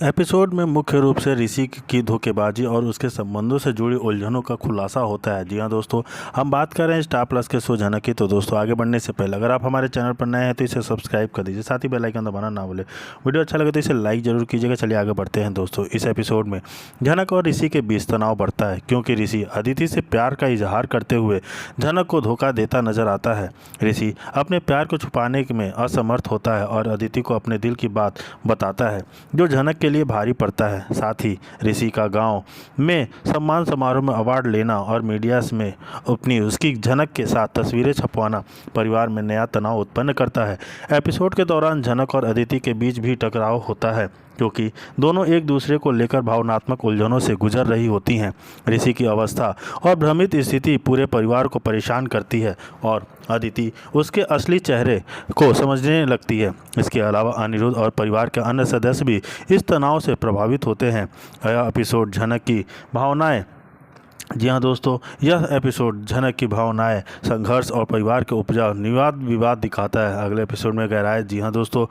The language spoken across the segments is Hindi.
एपिसोड में मुख्य रूप से ऋषि की धोखेबाजी और उसके संबंधों से जुड़ी उलझनों का खुलासा होता है। जी हाँ दोस्तों, हम बात कर रहे हैं स्टार प्लस के शो झनक की। तो दोस्तों आगे बढ़ने से पहले अगर आप हमारे चैनल पर नए हैं तो इसे सब्सक्राइब कर दीजिए, साथ ही बेल आइकन दबाना ना भूलें। वीडियो अच्छा लगे तो इसे लाइक जरूर कीजिएगा। चलिए आगे बढ़ते हैं दोस्तों। इस एपिसोड में झनक और ऋषि के बीच तनाव बढ़ता है क्योंकि ऋषि अदिति से प्यार का इजहार करते हुए झनक को धोखा देता नजर आता है। ऋषि अपने प्यार को छुपाने में असमर्थ होता है और अदिति को अपने दिल की बात बताता है जो झनक के लिए भारी पड़ता है। साथ ही ऋषि का गांव में सम्मान समारोह में अवार्ड लेना और मीडिया में अपनी उसकी झनक के साथ तस्वीरें छपवाना परिवार में नया तनाव उत्पन्न करता है। एपिसोड के दौरान झनक और अदिति के बीच भी टकराव होता है क्योंकि दोनों एक दूसरे को लेकर भावनात्मक उलझनों से गुजर रही होती हैं। ऋषि की अवस्था और भ्रमित स्थिति पूरे परिवार को परेशान करती है और अदिति उसके असली चेहरे को समझने लगती है। इसके अलावा अनिरुद्ध और परिवार के अन्य सदस्य भी इस तनाव से प्रभावित होते हैं। यह एपिसोड झनक की भावनाएं जी हाँ दोस्तों, यह एपिसोड झनक की भावनाएं, संघर्ष और परिवार के उपजा विवाद विवाद दिखाता है। अगले एपिसोड में गहराई। जी हाँ दोस्तों,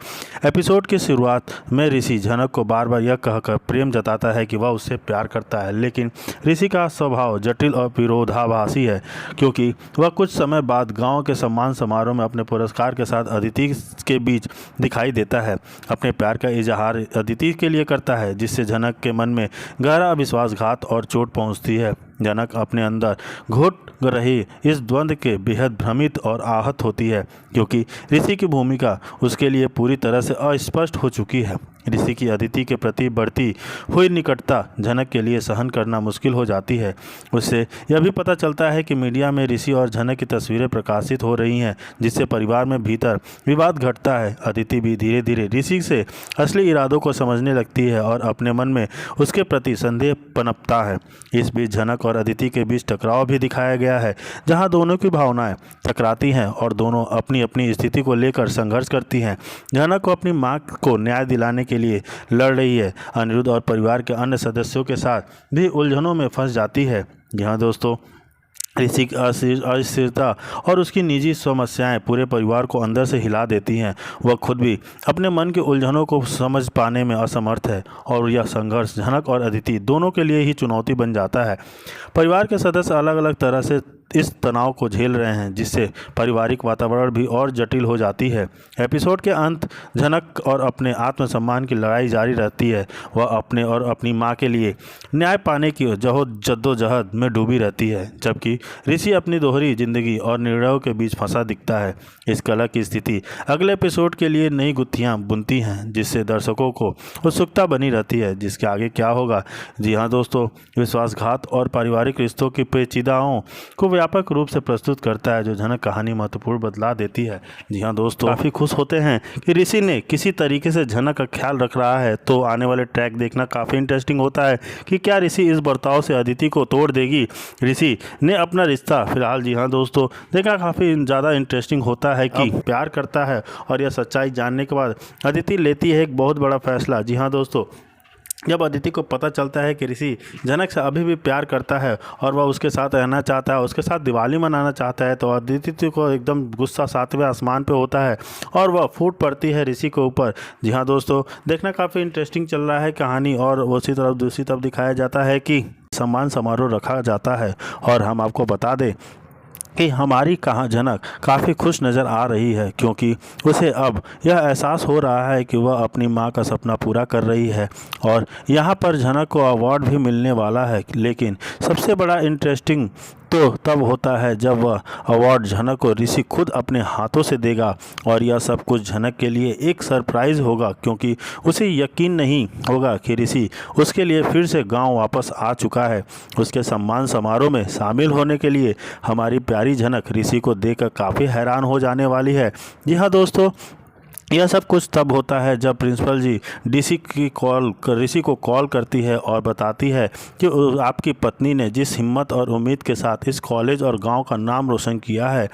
एपिसोड की शुरुआत में ऋषि झनक को बार बार यह कहकर प्रेम जताता है कि वह उससे प्यार करता है, लेकिन ऋषि का स्वभाव जटिल और विरोधाभासी है क्योंकि वह कुछ समय बाद गाँव के सम्मान समारोह में अपने पुरस्कार के साथ अदिति के बीच दिखाई देता है। अपने प्यार का इजहार अदिति के लिए करता है जिससे झनक के मन में गहरा विश्वासघात और चोट पहुँचती है। झनक अपने अंदर घुट रही इस द्वंद्व के बेहद भ्रमित और आहत होती है क्योंकि ऋषि की भूमिका उसके लिए पूरी तरह से अस्पष्ट हो चुकी है। ऋषि की अदिति के प्रति बढ़ती हुई निकटता झनक के लिए सहन करना मुश्किल हो जाती है। उससे यह भी पता चलता है कि मीडिया में ऋषि और झनक की तस्वीरें प्रकाशित हो रही हैं जिससे परिवार में भीतर विवाद घटता है। अदिति भी धीरे धीरे ऋषि से असली इरादों को समझने लगती है और अपने मन में उसके प्रति संदेह पनपता है। इस बीच झनक और अदिति के बीच टकराव भी दिखाया गया है जहां दोनों की भावनाएं टकराती हैं और दोनों अपनी अपनी स्थिति को लेकर संघर्ष करती हैं। झनक को अपनी मां को न्याय दिलाने के लिए लड़ रही है। अनिरुद्ध और परिवार के अन्य सदस्यों के साथ भी उलझनों में फंस जाती है। यहाँ दोस्तों, ऋषि की अस्थिरता और उसकी निजी समस्याएं पूरे परिवार को अंदर से हिला देती हैं। वह खुद भी अपने मन के उलझनों को समझ पाने में असमर्थ है और यह संघर्ष झनक और अदिति दोनों के लिए ही चुनौती बन जाता है। परिवार के सदस्य अलग अलग तरह से इस तनाव को झेल रहे हैं जिससे पारिवारिक वातावरण भी और जटिल हो जाती है। एपिसोड के अंत झनक और अपने आत्मसम्मान की लड़ाई जारी रहती है। वह अपने और अपनी मां के लिए न्याय पाने की जद्दोजहद में डूबी रहती है जबकि ऋषि अपनी दोहरी जिंदगी और निर्णयों के बीच फंसा दिखता है। इस कला की स्थिति अगले एपिसोड के लिए नई गुत्थियां बुनती हैं जिससे दर्शकों को उत्सुकता बनी रहती है जिसके आगे क्या होगा। जी हाँ दोस्तों, विश्वासघात और पारिवारिक रिश्तों की पेचीदाओं को व्यापक रूप से प्रस्तुत करता है जो झनक कहानी महत्वपूर्ण बदला देती है। जी हाँ दोस्तों, काफ़ी खुश होते हैं कि ऋषि ने किसी तरीके से झनक का ख्याल रख रहा है। तो आने वाले ट्रैक देखना काफ़ी इंटरेस्टिंग होता है कि क्या ऋषि इस बर्ताव से अदिति को तोड़ देगी। ऋषि ने अपना रिश्ता फिलहाल जी हाँ दोस्तों देखना काफ़ी ज़्यादा इंटरेस्टिंग होता है कि प्यार करता है और यह सच्चाई जानने के बाद अदिति लेती है एक बहुत बड़ा फैसला। जी हाँ दोस्तों, जब अदिति को पता चलता है कि ऋषि झनक से अभी भी प्यार करता है और वह उसके साथ रहना चाहता है, उसके साथ दिवाली मनाना चाहता है, तो अदिति को एकदम गुस्सा 7वें आसमान पे होता है और वह फूट पड़ती है ऋषि के ऊपर। जी हाँ दोस्तों, देखना काफ़ी इंटरेस्टिंग चल रहा है कहानी। और उसी तरफ दूसरी तरफ दिखाया जाता है कि सम्मान समारोह रखा जाता है और हम आपको बता दें कि हमारी झनक काफ़ी खुश नज़र आ रही है क्योंकि उसे अब यह एहसास हो रहा है कि वह अपनी मां का सपना पूरा कर रही है और यहाँ पर झनक को अवार्ड भी मिलने वाला है। लेकिन सबसे बड़ा इंटरेस्टिंग तो तब होता है जब वह अवार्ड झनक को ऋषि खुद अपने हाथों से देगा और यह सब कुछ झनक के लिए एक सरप्राइज़ होगा क्योंकि उसे यकीन नहीं होगा कि ऋषि उसके लिए फिर से गांव वापस आ चुका है। उसके सम्मान समारोह में शामिल होने के लिए हमारी प्यारी झनक ऋषि को देखकर काफ़ी हैरान हो जाने वाली है। जी हाँ दोस्तों, यह सब कुछ तब होता है जब प्रिंसिपल जी ऋषि को कॉल करती है और बताती है कि आपकी पत्नी ने जिस हिम्मत और उम्मीद के साथ इस कॉलेज और गांव का नाम रोशन किया है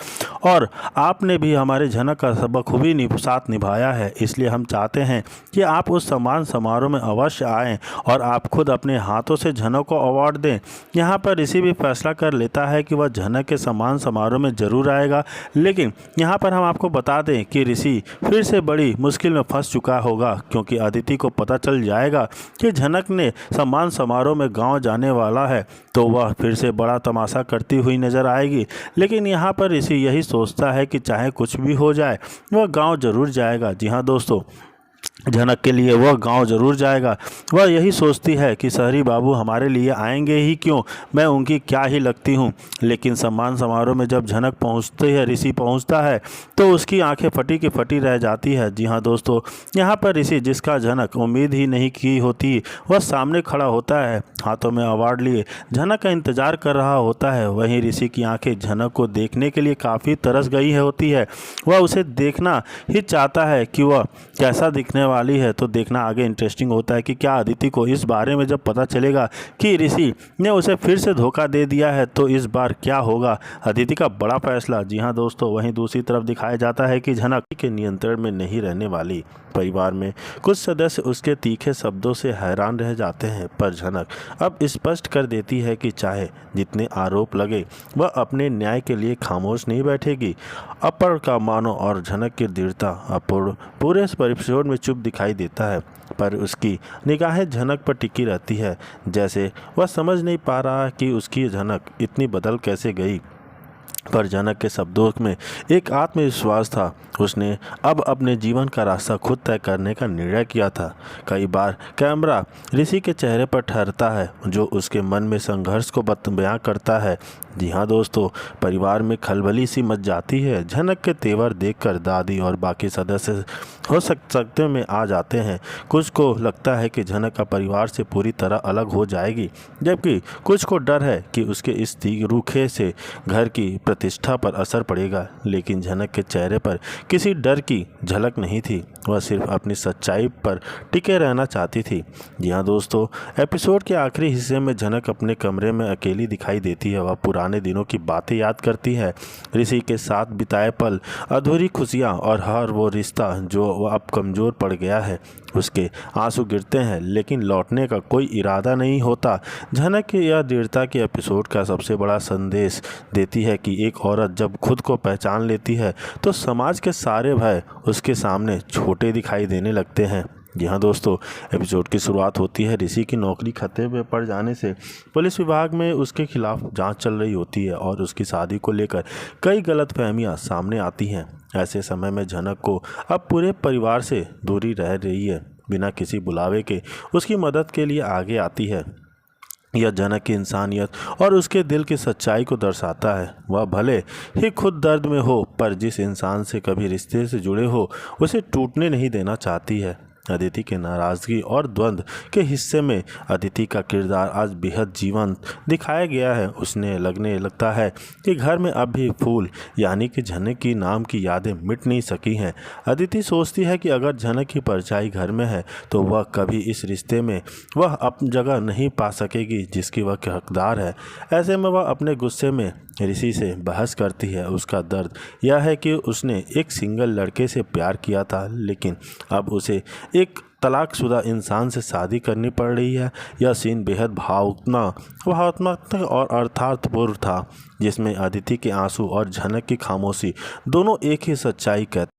और आपने भी हमारे झनक का बखूबी साथ निभाया है, इसलिए हम चाहते हैं कि आप उस सम्मान समारोह में अवश्य आएँ और आप खुद अपने हाथों से झनक को अवार्ड दें। यहाँ पर ऋषि भी फैसला कर लेता है कि वह झनक के सम्मान समारोह में ज़रूर आएगा, लेकिन यहाँ पर हम आपको बता दें कि ऋषि फिर से बड़ी मुश्किल में फंस चुका होगा, क्योंकि अदिति को पता चल जाएगा कि झनक ने सम्मान समारोह में गांव जाने वाला है तो वह फिर से बड़ा तमाशा करती हुई नजर आएगी। लेकिन यहाँ पर ऋषि यही सोचता है कि चाहे कुछ भी हो जाए वह गांव जरूर जाएगा। जी हाँ दोस्तों, झनक के लिए वह गांव जरूर जाएगा। वह यही सोचती है कि शहरी बाबू हमारे लिए आएंगे ही क्यों, मैं उनकी क्या ही लगती हूँ। लेकिन सम्मान समारोह में जब झनक पहुँचती है, ऋषि पहुँचता है तो उसकी आंखें फटी की फटी रह जाती है। जी हाँ दोस्तों, यहाँ पर ऋषि, जिसका झनक उम्मीद ही नहीं की होती, वह सामने खड़ा होता है, हाथों में अवार्ड लिए झनक का इंतजार कर रहा होता है। वहीं ऋषि की आंखें झनक को देखने के लिए काफ़ी तरस गई होती है। वह उसे देखना ही चाहता है कि वह कैसा दिखने वाली है। तो देखना आगे इंटरेस्टिंग होता है कि क्या अदिति को इस बारे में जब पता चलेगा कि ऋषि ने उसे फिर से धोखा दे दिया है तो इस बार क्या होगा, अदिति का बड़ा फैसला। जी हाँ दोस्तों, वहीं दूसरी तरफ दिखाया जाता है कि झनक के नियंत्रण में नहीं रहने वाली। परिवार में कुछ सदस्य उसके तीखे शब्दों से हैरान रह जाते हैं, पर झनक अब स्पष्ट कर देती है कि चाहे जितने आरोप लगे वह अपने न्याय के लिए खामोश नहीं बैठेगी। अपर का मानो और झनक की दृढ़ता अपूर्ण पूरे एपिसोड में चुप दिखाई देता है, पर उसकी निगाहें झनक पर टिकी रहती है, जैसे वह समझ नहीं पा रहा कि उसकी झनक इतनी बदल कैसे गई। पर झनक के शब्दों में एक आत्मविश्वास था। उसने अब अपने जीवन का रास्ता खुद तय करने का निर्णय किया था। कई बार कैमरा ऋषि के चेहरे पर ठहरता है, जो उसके मन में संघर्ष को बयां करता है। जी हाँ दोस्तों, परिवार में खलबली सी मच जाती है। झनक के तेवर देखकर दादी और बाकी सदस्य हो सकते में आ जाते हैं। कुछ को लगता है कि झनक का परिवार से पूरी तरह अलग हो जाएगी, जबकि कुछ को डर है कि उसके इस रूखे से घर की प्रतिष्ठा पर असर पड़ेगा। लेकिन झनक के चेहरे पर किसी डर की झलक नहीं थी, वह सिर्फ अपनी सच्चाई पर टिके रहना चाहती थी। जी हाँ दोस्तों, एपिसोड के आखिरी हिस्से में झनक अपने कमरे में अकेली दिखाई देती है। वह पुराने दिनों की बातें याद करती है, ऋषि के साथ बिताए पल, अधूरी खुशियाँ और हर वो रिश्ता जो वह अब कमज़ोर पड़ गया है। उसके आंसू गिरते हैं, लेकिन लौटने का कोई इरादा नहीं होता। झनक की यह दृढ़ता के एपिसोड का सबसे बड़ा संदेश देती है कि एक औरत जब खुद को पहचान लेती है तो समाज के सारे भय उसके सामने छोटे दिखाई देने लगते हैं। जी हाँ दोस्तों, एपिसोड की शुरुआत होती है ऋषि की नौकरी खतरे में पड़ जाने से। पुलिस विभाग में उसके खिलाफ जांच चल रही होती है और उसकी शादी को लेकर कई गलतफहमियां सामने आती हैं। ऐसे समय में झनक को अब पूरे परिवार से दूरी रह रही है। बिना किसी बुलावे के उसकी मदद के लिए आगे आती है। यह झनक की इंसानियत और उसके दिल की सच्चाई को दर्शाता है। वह भले ही खुद दर्द में हो, पर जिस इंसान से कभी रिश्ते से जुड़े हो उसे टूटने नहीं देना चाहती है। अदिति के नाराज़गी और द्वंद्व के हिस्से में अदिति का किरदार आज बेहद जीवंत दिखाया गया है। उसने लगने लगता है कि घर में अब भी फूल यानी कि झनक की नाम की यादें मिट नहीं सकी हैं। अदिति सोचती है कि अगर झनक की परछाई घर में है तो वह कभी इस रिश्ते में वह अपनी जगह नहीं पा सकेगी जिसकी वह हकदार है। ऐसे में वह अपने गुस्से में ऋषि से बहस करती है। उसका दर्द यह है कि उसने एक सिंगल लड़के से प्यार किया था, लेकिन अब उसे एक तलाकशुदा इंसान से शादी करनी पड़ रही है। यह सीन बेहद भावनात्मक और अर्थपूर्ण था, जिसमें अदिति के आंसू और झनक की खामोशी दोनों एक ही सच्चाई कहते